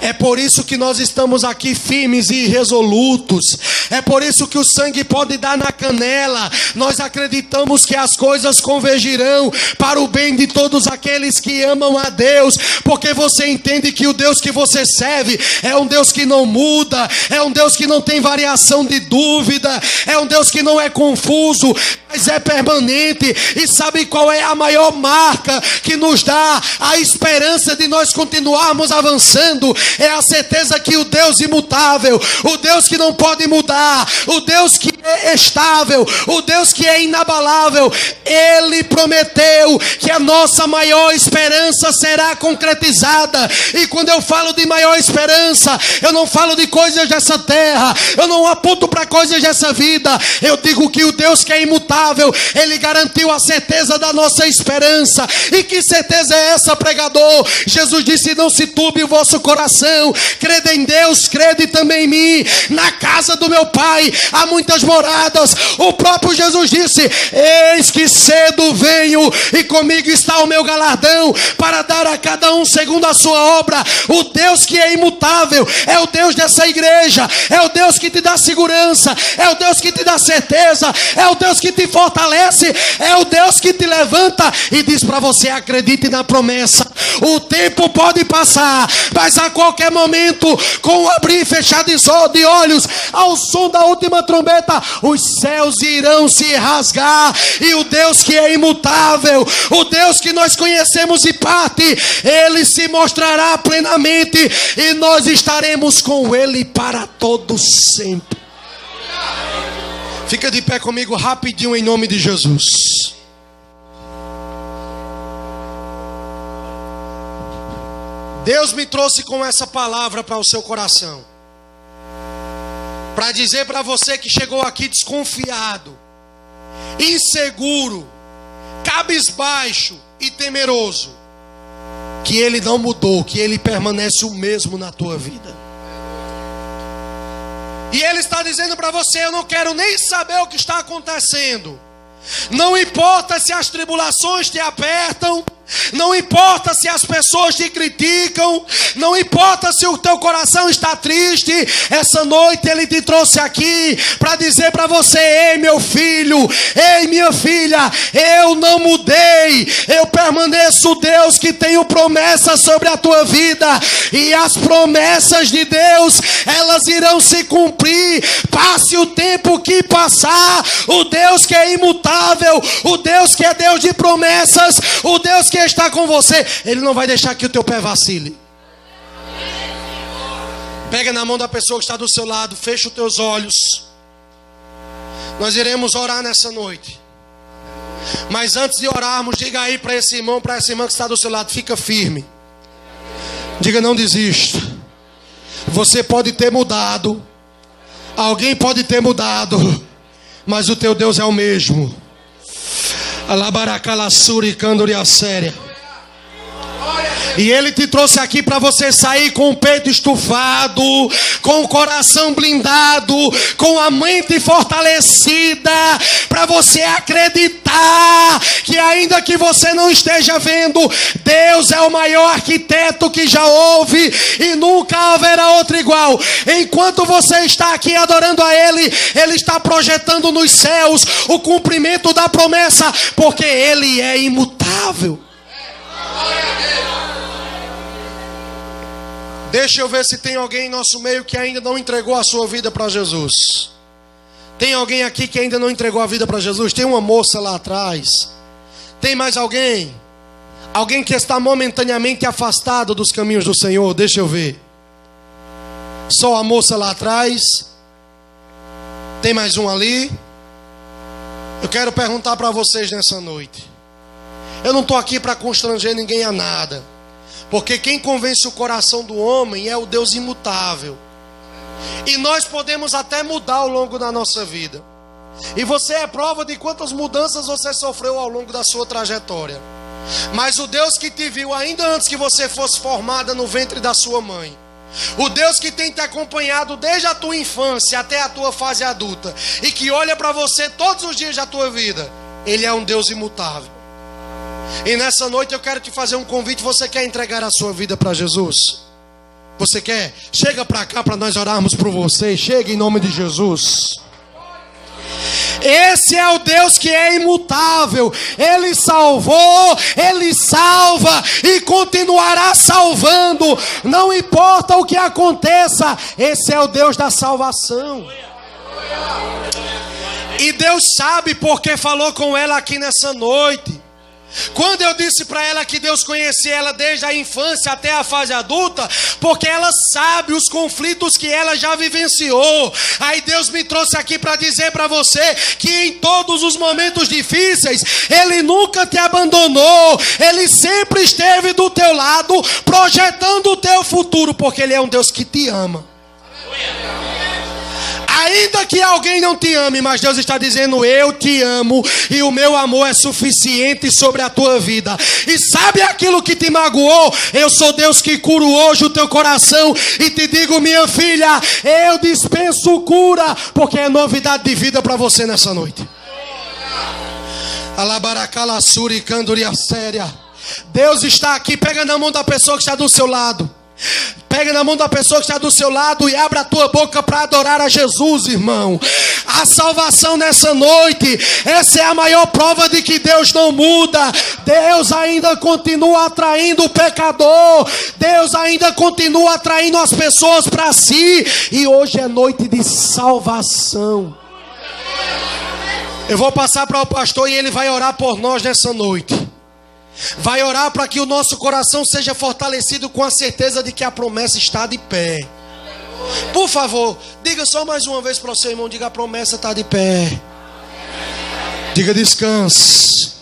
Speaker 1: É por isso que nós estamos aqui firmes e resolutos. É por isso que o sangue pode dar na canela. Nós acreditamos que as coisas convergirão para o bem de todos aqueles que amam a Deus, porque você entende que o Deus que você serve é um Deus que não muda, é um Deus que não tem variação de dúvida, é um Deus que não é confuso, mas é permanente. E sabe qual é a maior marca que nos dá a esperança de nós continuarmos avançando? É a certeza que o Deus imutável, o Deus que não pode mudar, o Deus que é estável, o Deus que é inabalável, Ele prometeu que a nossa maior esperança será concretizada. E quando eu falo de maior esperança, eu não falo de coisas dessa terra, eu não aponto para coisas dessa vida, eu digo que o Deus que é imutável, Ele garantiu a certeza da nossa esperança. E que certeza é essa, pregador? Jesus disse: não se turbe o vosso coração, crede em Deus, crede também em mim. Na casa do meu Pai há muitas moradas. O próprio Jesus disse: eis que cedo venho, e comigo está o meu galardão, para dar a cada um segundo a sua obra. O Deus que é imutável é o Deus dessa igreja, é o Deus que te dá segurança, é o Deus que te dá certeza, é o Deus que te fortalece, é o Deus que te levanta e diz para você: acredite na promessa. O tempo pode passar, mas a qualquer momento, com o abrir e fechar de olhos, ao som da última trombeta, os céus irão se rasgar, e o Deus que é imutável, o Deus que nós conhecemos em parte, Ele se mostrará plenamente, e nós estaremos com Ele para todo sempre. Fica de pé comigo rapidinho, em nome de Jesus. Deus me trouxe com essa palavra para o seu coração, para dizer para você que chegou aqui desconfiado, inseguro, cabisbaixo e temeroso, que Ele não mudou, que Ele permanece o mesmo na tua vida. E Ele está dizendo para você: eu não quero nem saber o que está acontecendo. Não importa se as tribulações te apertam, não importa se as pessoas te criticam, não importa se o teu coração está triste. Essa noite Ele te trouxe aqui para dizer para você: ei meu filho, ei minha filha, eu não mudei, eu permaneço o Deus que tenho promessas sobre a tua vida, e as promessas de Deus, elas irão se cumprir, passe o tempo que passar. O Deus que é imutável, o Deus que é Deus de promessas, o Deus que está com você, Ele não vai deixar que o teu pé vacile. Pega na mão da pessoa que está do seu lado, fecha os teus olhos. Nós iremos orar nessa noite, mas antes de orarmos, diga aí para esse irmão, para essa irmã que está do seu lado: fica firme. Diga: não desista. Você pode ter mudado, Alguém pode ter mudado, mas o teu Deus é o mesmo. Alabaracalassuri candoriacéria. E Ele te trouxe aqui para você sair com o peito estufado, com o coração blindado, com a mente fortalecida, para você acreditar que ainda que você não esteja vendo, Deus é o maior arquiteto que já houve e nunca haverá outro igual. Enquanto você está aqui adorando a Ele, Ele está projetando nos céus o cumprimento da promessa, porque Ele é imutável. Deixa eu ver se tem alguém em nosso meio que ainda não entregou a sua vida para Jesus. Tem alguém aqui que ainda não entregou a vida para Jesus? Tem uma moça lá atrás. Tem mais alguém? Alguém que está momentaneamente afastado dos caminhos do Senhor? Deixa eu ver. Só a moça lá atrás. Tem mais um ali. Eu quero perguntar para vocês nessa noite. Eu não estou aqui para constranger ninguém a nada. Porque quem convence o coração do homem é o Deus imutável. E nós podemos até mudar ao longo da nossa vida. E você é prova de quantas mudanças você sofreu ao longo da sua trajetória. Mas o Deus que te viu ainda antes que você fosse formada no ventre da sua mãe, o Deus que tem te acompanhado desde a tua infância até a tua fase adulta, e que olha para você todos os dias da tua vida, Ele é um Deus imutável. E nessa noite eu quero te fazer um convite. Você quer entregar a sua vida para Jesus? Você quer? Chega para cá para nós orarmos por você. Chega em nome de Jesus. Esse é o Deus que é imutável. Ele salvou, Ele salva e continuará salvando. Não importa o que aconteça, esse é o Deus da salvação. E Deus sabe porque falou com ela aqui nessa noite. Quando eu disse para ela que Deus conhecia ela desde a infância até a fase adulta, porque ela sabe os conflitos que ela já vivenciou. Aí Deus me trouxe aqui para dizer para você que em todos os momentos difíceis Ele nunca te abandonou. Ele sempre esteve do teu lado, projetando o teu futuro, porque Ele é um Deus que te ama. Ainda que alguém não te ame, mas Deus está dizendo: eu te amo e o meu amor é suficiente sobre a tua vida. E sabe aquilo que te magoou? Eu sou Deus que curo hoje o teu coração e te digo: minha filha, eu dispenso cura, porque é novidade de vida para você nessa noite. Alabaracalassuri candoriacéria. Deus está aqui. Pega na mão da pessoa que está do seu lado. Pega na mão da pessoa que está do seu lado e abra a tua boca para adorar a Jesus, irmão. A salvação nessa noite, essa é a maior prova de que Deus não muda. Deus ainda continua atraindo o pecador. Deus ainda continua atraindo as pessoas para si. E hoje é noite de salvação. Eu vou passar para o pastor e ele vai orar por nós nessa noite. Vai orar para que o nosso coração seja fortalecido com a certeza de que a promessa está de pé. Por favor, diga só mais uma vez para o seu irmão: diga, a promessa está de pé. Diga, descanse.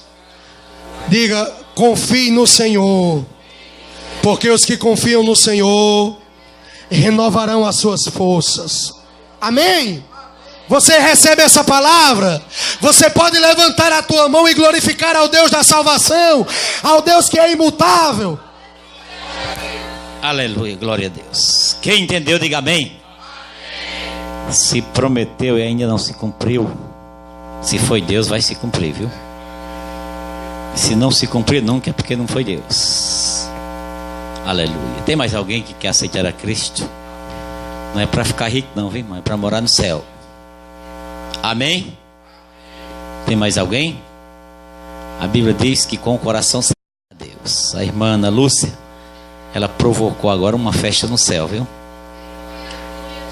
Speaker 1: Diga, confie no Senhor, porque os que confiam no Senhor renovarão as suas forças. Amém? Você recebe essa palavra? Você pode levantar a tua mão e glorificar ao Deus da salvação, ao Deus que é imutável.
Speaker 2: Aleluia, glória a Deus. Quem entendeu, diga amém. Se prometeu e ainda não se cumpriu, se foi Deus, vai se cumprir, viu? E se não se cumprir nunca, é porque não foi Deus. Aleluia. Tem mais alguém que quer aceitar a Cristo? Não é para ficar rico não, viu, irmão? É para morar no céu. Amém? Tem mais alguém? A Bíblia diz que com o coração se a Deus. A irmã Ana Lúcia, ela provocou agora uma festa no céu, viu?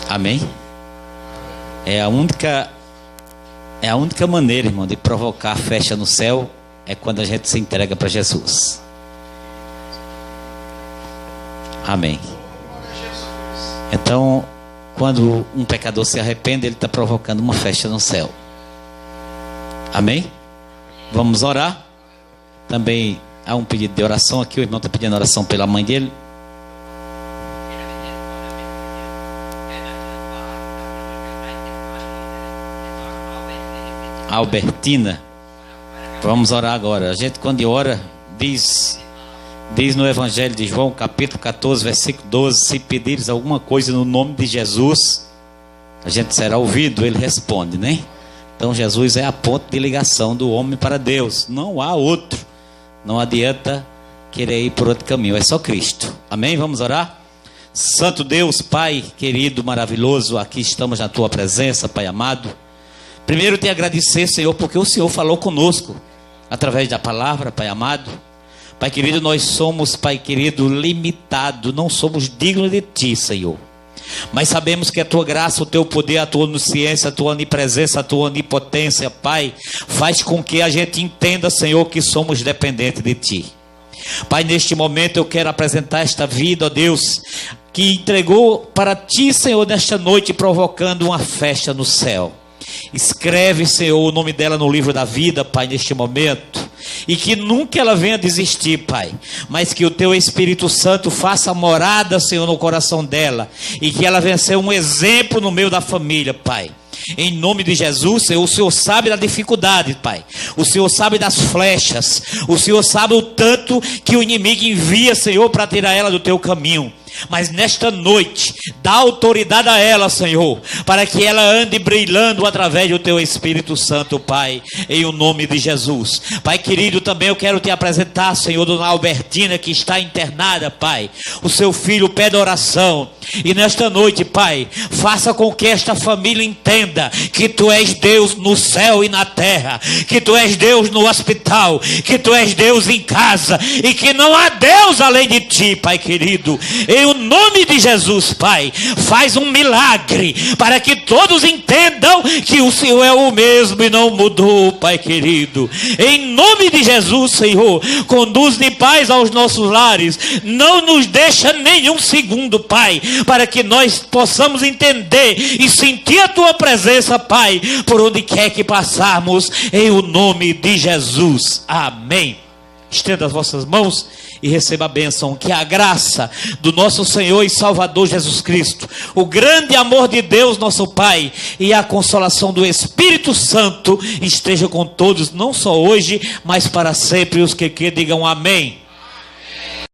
Speaker 2: Amém? É a única maneira, irmão, de provocar a festa no céu é quando a gente se entrega para Jesus. Amém. Então, quando um pecador se arrepende, ele está provocando uma festa no céu. Amém? Vamos orar. Também há um pedido de oração aqui. O irmão está pedindo oração pela mãe dele. Albertina. Vamos orar agora. A gente, quando ora, diz no Evangelho de João, capítulo 14, versículo 12: se pedires alguma coisa no nome de Jesus, a gente será ouvido. Ele responde, né? Então Jesus é a ponte de ligação do homem para Deus. Não há outro. Não adianta querer ir por outro caminho, é só Cristo. Amém? Vamos orar? Santo Deus, Pai querido, maravilhoso, aqui estamos na Tua presença, Pai amado. Primeiro te agradecer, Senhor, porque o Senhor falou conosco através da palavra, Pai amado. Pai querido, nós somos, Pai querido, limitados, não somos dignos de Ti, Senhor. Mas sabemos que a Tua graça, o Teu poder, a Tua onisciência, a Tua onipresença, a Tua onipotência, Pai, faz com que a gente entenda, Senhor, que somos dependentes de Ti. Pai, neste momento eu quero apresentar esta vida, ó Deus, que entregou para Ti, Senhor, nesta noite, provocando uma festa no céu. Escreve, Senhor, o nome dela no livro da vida, Pai, neste momento. E que nunca ela venha desistir, Pai. Mas que o Teu Espírito Santo faça morada, Senhor, no coração dela. E que ela venha ser um exemplo no meio da família, Pai. Em nome de Jesus, Senhor, o Senhor sabe da dificuldade, Pai. O Senhor sabe das flechas. O Senhor sabe o tanto que o inimigo envia, Senhor, para tirar ela do Teu caminho. Mas nesta noite, dá autoridade a ela, Senhor, para que ela ande brilhando através do Teu Espírito Santo, Pai, em o nome de Jesus. Pai querido, também eu quero Te apresentar, Senhor, Dona Albertina, que está internada, Pai. O seu filho pede oração. E nesta noite, Pai, faça com que esta família entenda que Tu és Deus no céu e na terra, que Tu és Deus no hospital, que Tu és Deus em casa, e que não há Deus além de Ti, Pai querido. Em o nome de Jesus, Pai, faz um milagre para que todos entendam que o Senhor é o mesmo e não mudou, Pai querido. Em nome de Jesus, Senhor, conduz-nos em paz aos nossos lares. Não nos deixa nenhum segundo, Pai, para que nós possamos entender e sentir a Tua presença, Pai, por onde quer que passarmos, em o nome de Jesus. Amém. Estenda as vossas mãos e receba a bênção. Que a graça do nosso Senhor e Salvador Jesus Cristo, o grande amor de Deus nosso Pai e a consolação do Espírito Santo esteja com todos, não só hoje, mas para sempre. Os que digam amém.